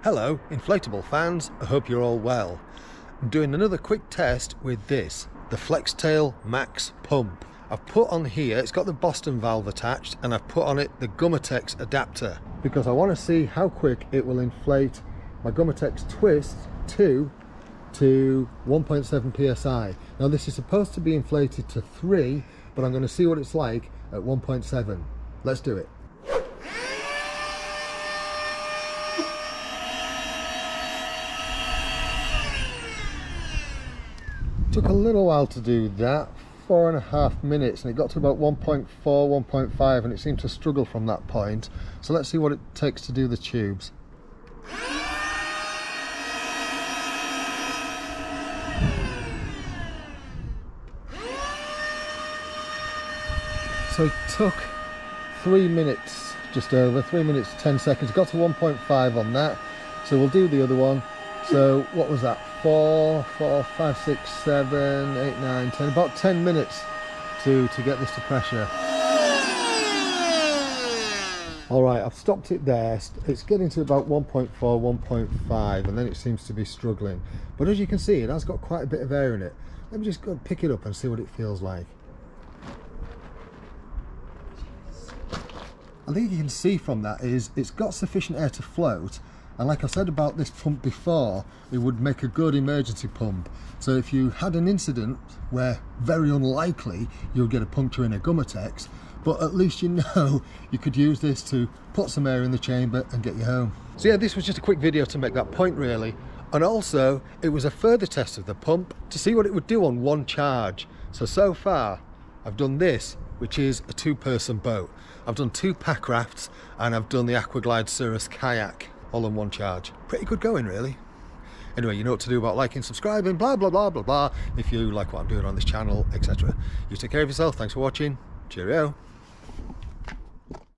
Hello, inflatable fans, I hope you're all well. I'm doing another quick test with this, the Flextail Max Pump. I've put on here, it's got the Boston valve attached, and I've put on it the Gumotex adapter because I want to see how quick it will inflate my Gumotex Twist to 1.7 psi. Now this is supposed to be inflated to 3, but I'm going to see what it's like at 1.7. Let's do it. Took a little while to do that, 4.5 minutes, and it got to about 1.4, 1.5, and it seemed to struggle from that point. So let's see what it takes to do the tubes. So it took 3 minutes, just over 3 minutes 10 seconds. Got to 1.5 on that. So we'll do the other one. So what was that? 4, 5, 6, 7, 8, 9, 10. About 10 minutes to get this to pressure. All right, I've stopped it there. It's getting to about 1.4, 1.5, and then it seems to be struggling. But as you can see, it has got quite a bit of air in it. Let me just go pick it up and see what it feels like. I think you can see from that is it's got sufficient air to float, and like I said about this pump before, it would make a good emergency pump. So if you had an incident where very unlikely you'll get a puncture in a Gumotex, but at least you know you could use this to put some air in the chamber and get you home. So yeah, this was just a quick video to make that point really, and also it was a further test of the pump to see what it would do on one charge. So far I've done this, which is a 2-person boat. I've done 2 pack rafts, and I've done the Aquaglide Cirrus kayak, all on one charge. Pretty good going, really. Anyway, you know what to do about liking, subscribing, blah, blah, blah, blah, blah, if you like what I'm doing on this channel, etc. You take care of yourself. Thanks for watching. Cheerio.